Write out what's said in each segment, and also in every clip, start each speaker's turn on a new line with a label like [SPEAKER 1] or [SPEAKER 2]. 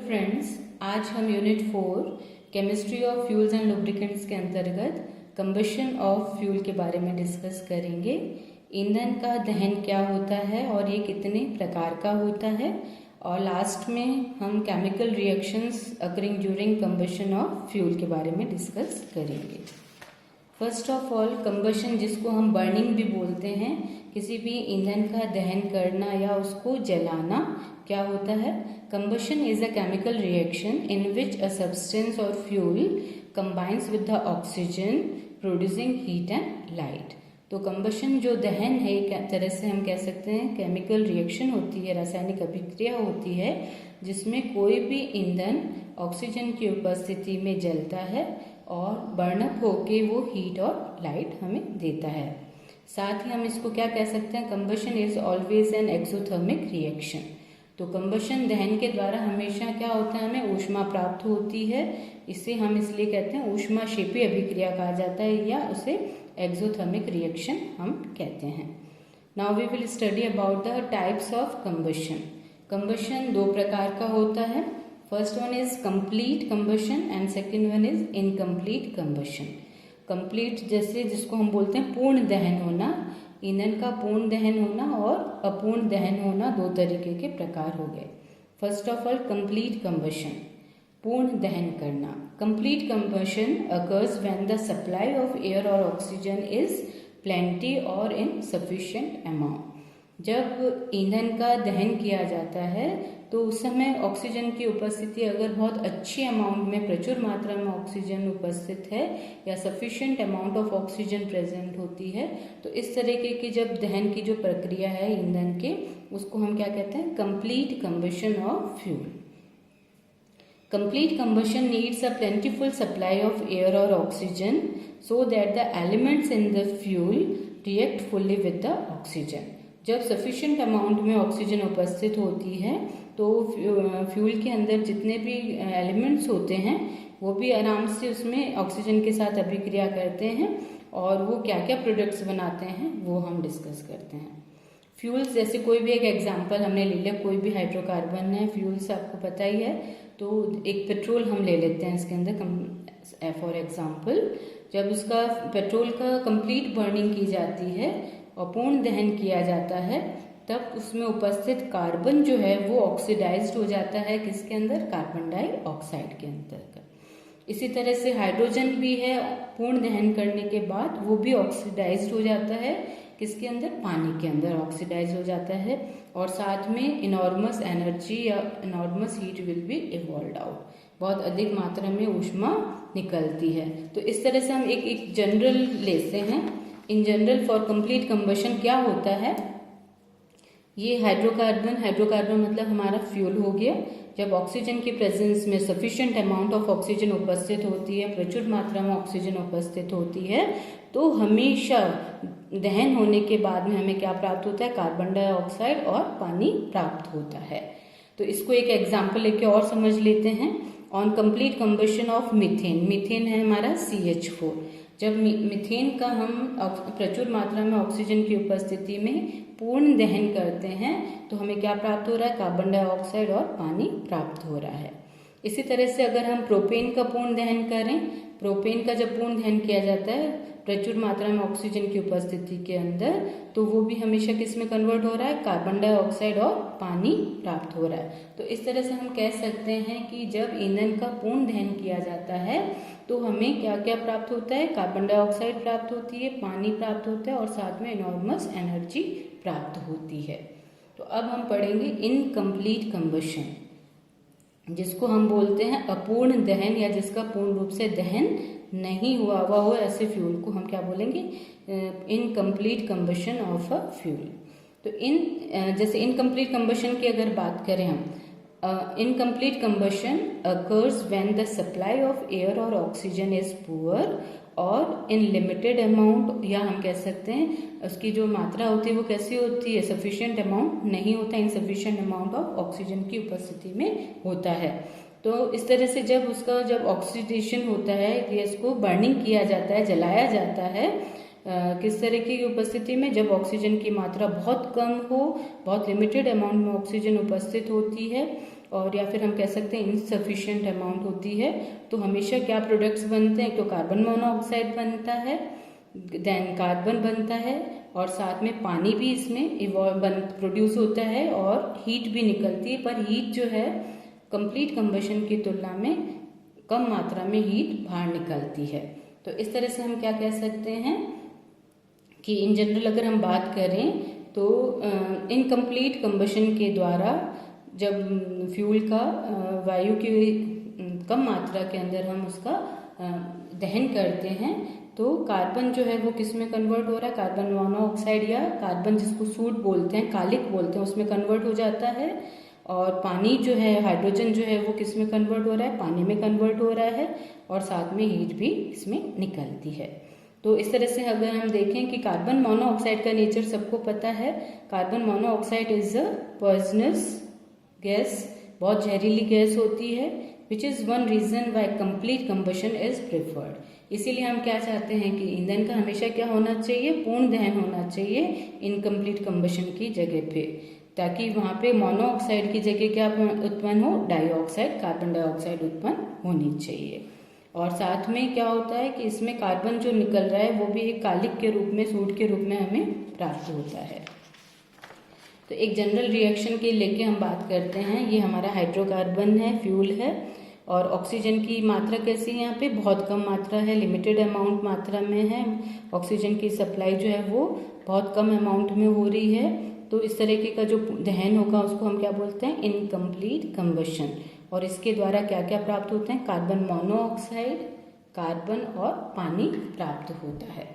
[SPEAKER 1] Friends, आज हम unit 4 chemistry of fuels and lubricants के अंतर्गत कंबशन ऑफ फ्यूल के बारे में डिस्कस करेंगे। ईंधन का दहन क्या होता है और ये कितने प्रकार का होता है, और लास्ट में हम chemical reactions occurring during combustion of fuel के बारे में डिस्कस करेंगे। फर्स्ट ऑफ ऑल, कंबशन जिसको हम बर्निंग भी बोलते हैं, किसी भी ईंधन का दहन करना या उसको जलाना क्या होता है। Combustion is a chemical reaction in which a substance और fuel combines with the oxygen producing heat and light. तो कंबशन जो दहन है, एक तरह से हम कह सकते हैं केमिकल रिएक्शन होती है, रासायनिक अभिक्रिया होती है जिसमें कोई भी ईंधन ऑक्सीजन की उपस्थिति में जलता है और बर्नअप होके वो हीट और लाइट हमें देता है। साथ ही हम इसको क्या कह सकते हैं, combustion is always an exothermic reaction. तो कंबशन दहन के द्वारा हमेशा क्या होता है, हमें ऊष्मा प्राप्त होती है। इसे हम इसलिए कहते हैं ऊष्माक्षेपी अभिक्रिया कहा जाता है, या उसे एक्सोथर्मिक रिएक्शन हम कहते हैं। Now we will study about the types of combustion. Combustion दो प्रकार का होता है। First one is complete combustion and second one is incomplete combustion. Complete जैसे जिसको हम बोलते हैं पूर्ण दहन होना, ईंधन का पूर्ण दहन होना और अपूर्ण दहन होना, दो तरीके के प्रकार हो गए। First of all, complete combustion, पूर्ण दहन करना। Complete combustion occurs when the supply of air और ऑक्सीजन इज प्लेंटी और इन सफिशिएंट अमाउंट। जब ईंधन का दहन किया जाता है तो उस समय ऑक्सीजन की उपस्थिति अगर बहुत अच्छी अमाउंट में, प्रचुर मात्रा में ऑक्सीजन उपस्थित है या sufficient amount of oxygen present होती है, तो इस तरीके की जब दहन की जो प्रक्रिया है ईंधन के, उसको हम क्या कहते हैं, complete combustion of fuel. Complete combustion needs a plentiful supply of air और oxygen so that the elements in the fuel react fully with the oxygen. जब सफिशिएंट अमाउंट में ऑक्सीजन उपस्थित होती है तो फ्यूल के अंदर जितने भी एलिमेंट्स होते हैं वो भी आराम से उसमें ऑक्सीजन के साथ अभिक्रिया करते हैं, और वो क्या क्या प्रोडक्ट्स बनाते हैं वो हम डिस्कस करते हैं। फ्यूल्स जैसे कोई भी एक एग्जांपल हमने ले लिया, कोई भी हाइड्रोकार्बन है, फ्यूल्स आपको पता ही है। तो एक पेट्रोल हम ले लेते हैं, इसके अंदर फॉर एग्जांपल जब उसका पेट्रोल का कंप्लीट बर्निंग की जाती है और पूर्ण दहन किया जाता है, तब उसमें उपस्थित कार्बन जो है वो ऑक्सीडाइज्ड हो जाता है, किसके अंदर, कार्बन डाइऑक्साइड के अंतर्गत। इसी तरह से हाइड्रोजन भी है, पूर्ण दहन करने के बाद वो भी ऑक्सीडाइज्ड हो जाता है, किसके अंदर, पानी के अंदर ऑक्सीडाइज हो जाता है, और साथ में इनॉर्मस एनर्जी या enormous heat will be evolve out, बहुत अधिक मात्रा में ऊष्मा निकलती है। तो इस तरह से हम एक जनरल लेते हैं। In general for complete combustion क्या होता है, ये हाइड्रोकार्बन मतलब हमारा फ्यूल हो गया। जब ऑक्सीजन की प्रेजेंस में सफिशिएंट अमाउंट ऑफ ऑक्सीजन उपस्थित होती है, प्रचुर मात्रा में ऑक्सीजन उपस्थित होती है, तो हमेशा दहन होने के बाद में हमें क्या प्राप्त होता है, कार्बन डाइऑक्साइड और पानी प्राप्त होता है। तो इसको एक एग्जाम्पल लेके और समझ लेते हैं। On complete combustion of methane, methane है हमारा CH4। जब मीथेन का हम प्रचुर मात्रा में ऑक्सीजन की उपस्थिति में पूर्ण दहन करते हैं तो हमें क्या प्राप्त हो रहा है, कार्बन डाइऑक्साइड और पानी प्राप्त हो रहा है। इसी तरह से अगर हम प्रोपेन का पूर्ण दहन करें, प्रोपेन का जब पूर्ण दहन किया जाता है प्रचुर मात्रा में ऑक्सीजन की उपस्थिति के अंदर, तो वो भी हमेशा किस में कन्वर्ट हो रहा है, कार्बन डाइऑक्साइड और पानी प्राप्त हो रहा है। तो इस तरह से हम कह सकते हैं कि जब ईंधन का पूर्ण दहन किया जाता है तो हमें क्या क्या प्राप्त होता है, कार्बन डाइऑक्साइड प्राप्त होती है, पानी प्राप्त होता है और साथ में इनॉर्मस एनर्जी प्राप्त होती है। तो अब हम पढ़ेंगे इनकम्प्लीट कंबशन, जिसको हम बोलते हैं अपूर्ण दहन, या जिसका पूर्ण रूप से दहन नहीं हुआ हो, ऐसे फ्यूल को हम क्या बोलेंगे, incomplete combustion of a fuel. तो जैसे इनकम्प्लीट कंबशन की अगर बात करें हम, incomplete combustion occurs when the supply of air और ऑक्सीजन इज पुअर और इन लिमिटेड अमाउंट, या हम कह सकते हैं उसकी जो मात्रा होती है वो कैसी होती है, सफिशिएंट अमाउंट नहीं होता, इनसफिशिएंट अमाउंट ऑफ ऑक्सीजन की उपस्थिति में होता है। तो इस तरह से जब ऑक्सीडेशन होता है, गैस को बर्निंग किया जाता है, जलाया जाता है, किस तरीके की उपस्थिति में, जब ऑक्सीजन की मात्रा बहुत कम हो, बहुत लिमिटेड अमाउंट में ऑक्सीजन उपस्थित होती है और या फिर हम कह सकते हैं इनसफिशिएंट अमाउंट होती है, तो हमेशा क्या प्रोडक्ट्स बनते हैं, तो कार्बन मोनोऑक्साइड बनता है, देन कार्बन बनता है, और साथ में पानी भी इसमें प्रोड्यूस होता है और हीट भी निकलती है। पर हीट जो है कंप्लीट कंबशन की तुलना में कम मात्रा में हीट बाहर निकलती है। तो इस तरह से हम क्या कह सकते हैं कि इन जनरल अगर हम बात करें तो इनकम्प्लीट कंबशन के द्वारा जब फ्यूल का वायु की कम मात्रा के अंदर हम उसका दहन करते हैं तो कार्बन जो है वो किस में कन्वर्ट हो रहा है, कार्बन मोनोऑक्साइड या कार्बन जिसको सूट बोलते हैं, कालिक बोलते हैं, उसमें कन्वर्ट हो जाता है। और पानी जो है, हाइड्रोजन जो है वो किस में कन्वर्ट हो रहा है, पानी में कन्वर्ट हो रहा है, और साथ में हीट भी इसमें निकलती है। तो इस तरह से अगर हम देखें कि कार्बन मोनोऑक्साइड का नेचर सबको पता है, carbon monoxide is a poisonous gas, बहुत जहरीली गैस होती है, which is one reason why complete combustion is preferred. इसीलिए हम क्या चाहते हैं कि ईंधन का हमेशा क्या होना चाहिए, पूर्ण दहन होना चाहिए इनकम्प्लीट कंबशन की जगह पे, ताकि वहाँ पे मोनोऑक्साइड की जगह क्या उत्पन्न हो, डाइऑक्साइड, कार्बन डाइऑक्साइड उत्पन्न होनी चाहिए। और साथ में क्या होता है कि इसमें कार्बन जो निकल रहा है वो भी एक कालिक के रूप में, सूट के रूप में हमें प्राप्त होता है। तो एक जनरल रिएक्शन के लेके हम बात करते हैं, ये हमारा हाइड्रोकार्बन है, फ्यूल है, और ऑक्सीजन की मात्रा कैसी है, यहाँ पे बहुत कम मात्रा है, लिमिटेड अमाउंट मात्रा में है, ऑक्सीजन की सप्लाई जो है वो बहुत कम अमाउंट में हो रही है। तो इस तरीके का जो दहन होगा उसको हम क्या बोलते हैं, इनकम्प्लीट कंबशन। और इसके द्वारा क्या क्या प्राप्त होते हैं, कार्बन मोनोऑक्साइड, कार्बन और पानी प्राप्त होता है।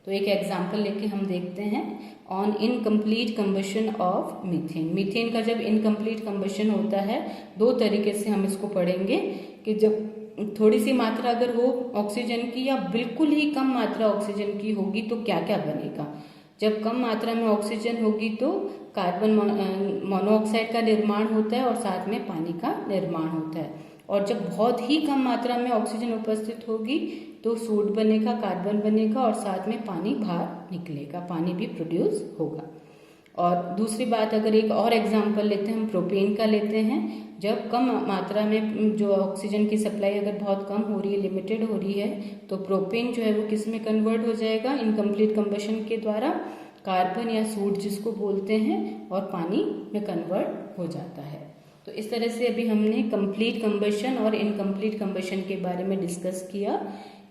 [SPEAKER 1] तो एक एग्जाम्पल लेके हम देखते हैं on incomplete combustion of methane. Methane का जब इनकम्प्लीट कंबशन होता है, दो तरीके से हम इसको पढ़ेंगे कि जब थोड़ी सी मात्रा अगर हो ऑक्सीजन की या बिल्कुल ही कम मात्रा ऑक्सीजन की होगी तो क्या क्या बनेगा। जब कम मात्रा में ऑक्सीजन होगी तो कार्बन मोनोऑक्साइड का निर्माण होता है और साथ में पानी का निर्माण होता है। और जब बहुत ही कम मात्रा में ऑक्सीजन उपस्थित होगी तो सूट बनेगा, कार्बन बनेगा और साथ में पानी बाहर निकलेगा, पानी भी प्रोड्यूस होगा। और दूसरी बात, अगर एक और एग्जांपल लेते हैं, हम प्रोपेन का लेते हैं। जब कम मात्रा में जो ऑक्सीजन की सप्लाई अगर बहुत कम हो रही है, लिमिटेड हो रही है, तो प्रोपेन जो है वो किस में कन्वर्ट हो जाएगा, इनकम्प्लीट कंबशन के द्वारा कार्बन या सूट जिसको बोलते हैं, और पानी में कन्वर्ट हो जाता है। तो इस तरह से अभी हमने कंप्लीट कंबशन और इनकम्प्लीट कंबशन के बारे में डिस्कस किया।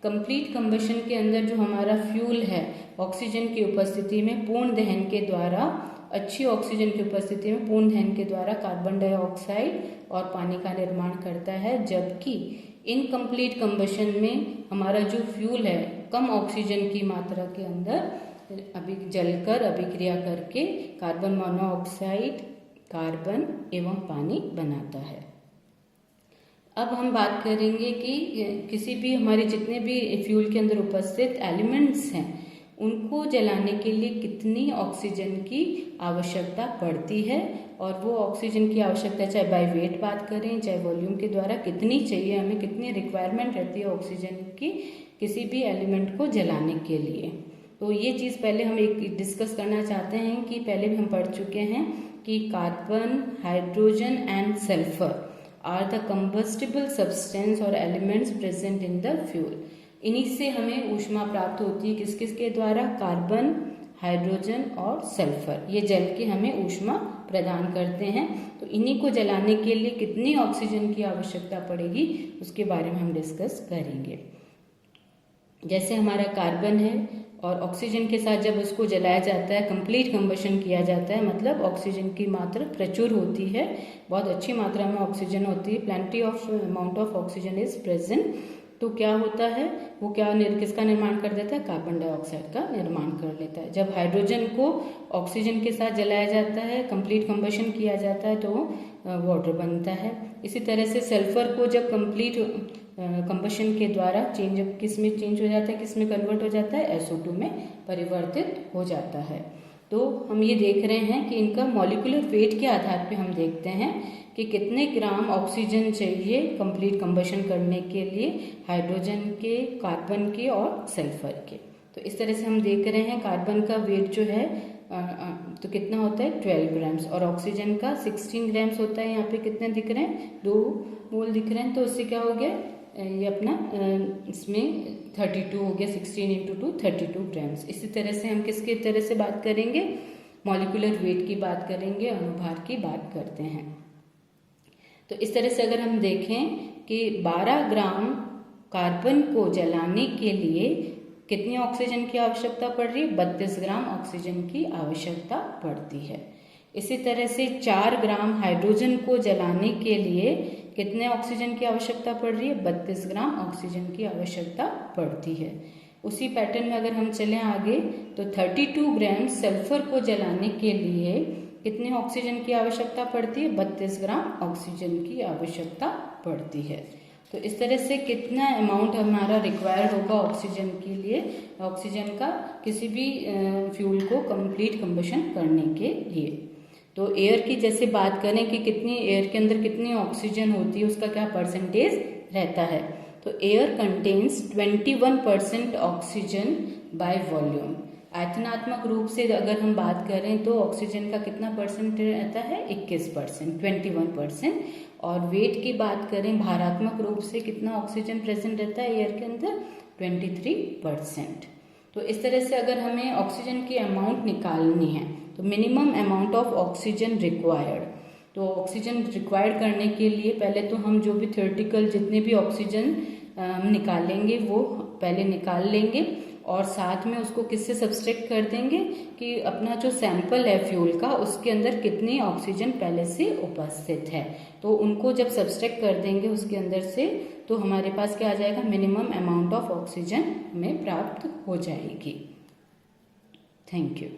[SPEAKER 1] कंप्लीट कंबशन के अंदर जो हमारा फ्यूल है, ऑक्सीजन की उपस्थिति में पूर्ण दहन के द्वारा, अच्छी ऑक्सीजन की उपस्थिति में पूर्ण दहन के द्वारा कार्बन डाइऑक्साइड और पानी का निर्माण करता है, जबकि इनकम्प्लीट कंबशन में हमारा जो फ्यूल है कम ऑक्सीजन की मात्रा के अंदर जलकर अभिक्रिया करके कार्बन मोनोऑक्साइड, कार्बन एवं पानी बनाता है। अब हम बात करेंगे कि किसी भी हमारे जितने भी फ्यूल के अंदर उपस्थित एलिमेंट्स हैं उनको जलाने के लिए कितनी ऑक्सीजन की आवश्यकता पड़ती है, और वो ऑक्सीजन की आवश्यकता चाहे बाय वेट बात करें चाहे वॉल्यूम के द्वारा कितनी चाहिए, हमें कितनी रिक्वायरमेंट रहती है ऑक्सीजन की किसी भी एलिमेंट को जलाने के लिए। तो ये चीज़ पहले हम एक डिस्कस करना चाहते हैं कि पहले भी हम पढ़ चुके हैं कि carbon, hydrogen and sulphur are the combustible substance और elements present in the fuel. इन्हीं से हमें ऊष्मा प्राप्त होती है, किस किस के द्वारा, कार्बन, हाइड्रोजन और सल्फर, ये जल के हमें ऊष्मा प्रदान करते हैं। तो इन्हीं को जलाने के लिए कितनी ऑक्सीजन की आवश्यकता पड़ेगी उसके बारे में हम डिस्कस करेंगे। जैसे हमारा कार्बन है और ऑक्सीजन के साथ जब उसको जलाया जाता है, कंप्लीट कंबशन किया जाता है, मतलब ऑक्सीजन की मात्रा प्रचुर होती है, बहुत अच्छी मात्रा में ऑक्सीजन होती है, plenty of amount of oxygen is present. तो क्या होता है, वो किसका निर्माण कर देता है, कार्बन डाइऑक्साइड का निर्माण कर लेता है। जब हाइड्रोजन को ऑक्सीजन के साथ जलाया जाता है, कंप्लीट कंबशन किया जाता है, तो वाटर बनता है। इसी तरह से सल्फर को जब कंप्लीट कंबशन के द्वारा किस में चेंज हो जाता है, किस में कन्वर्ट हो जाता है, SO2 में परिवर्तित हो जाता है। तो हम ये देख रहे हैं कि इनका मॉलिक्यूलर वेट के आधार पे हम देखते हैं कि कितने ग्राम ऑक्सीजन चाहिए कंप्लीट कंबशन करने के लिए, हाइड्रोजन के, कार्बन के और सल्फर के। तो इस तरह से हम देख रहे हैं कार्बन का वेट जो है तो कितना होता है 12 ग्राम्स, और ऑक्सीजन का 16 ग्राम्स होता है। यहाँ पे कितने दिख रहे हैं, 2 मोल दिख रहे हैं, तो उससे क्या हो गया, ये अपना इसमें 32 हो गया, 16 इंटू 2 32 ग्राम्स। इसी तरह से हम किसकी तरह से बात करेंगे, मॉलिक्यूलर वेट की बात करेंगे, अणुभार की बात करते हैं। तो इस तरह से अगर हम देखें कि 12 ग्राम कार्बन को जलाने के लिए कितनी ऑक्सीजन की आवश्यकता पड़ रही है, 32 ग्राम ऑक्सीजन की आवश्यकता पड़ती है। इसी तरह से 4 ग्राम हाइड्रोजन को जलाने के लिए कितने ऑक्सीजन की आवश्यकता पड़ रही है, 32 ग्राम ऑक्सीजन की आवश्यकता पड़ती है। उसी पैटर्न में अगर हम चलें आगे तो 32 ग्राम सल्फर को जलाने के लिए कितने ऑक्सीजन की आवश्यकता पड़ती है, 32 ग्राम ऑक्सीजन की आवश्यकता पड़ती है। तो इस तरह से कितना अमाउंट हमारा रिक्वायर्ड होगा ऑक्सीजन के लिए, ऑक्सीजन का किसी भी फ्यूल को कंप्लीट कंबशन करने के लिए। तो एयर की जैसे बात करें कि कितनी एयर के अंदर कितनी ऑक्सीजन होती है, उसका क्या परसेंटेज रहता है, तो air contains 21% oxygen by volume. आयतनात्मक रूप से अगर हम बात करें तो ऑक्सीजन का कितना परसेंट रहता है, 21%, 21%। और वेट की बात करें भारात्मक रूप से कितना ऑक्सीजन प्रेजेंट रहता है एयर के अंदर, 23%। तो इस तरह से अगर हमें ऑक्सीजन की अमाउंट निकालनी है तो minimum amount of oxygen required, तो ऑक्सीजन रिक्वायर्ड करने के लिए पहले तो हम जो भी थ्योरेटिकल जितने भी ऑक्सीजन हम निकालेंगे वो पहले निकाल लेंगे, और साथ में उसको किससे सब्सट्रैक्ट कर देंगे कि अपना जो सैंपल है फ्यूल का उसके अंदर कितनी ऑक्सीजन पहले से उपस्थित है, तो उनको जब सब्सट्रैक्ट कर देंगे उसके अंदर से तो हमारे पास क्या आ जाएगा, मिनिमम अमाउंट ऑफ ऑक्सीजन हमें प्राप्त हो जाएगी। Thank you.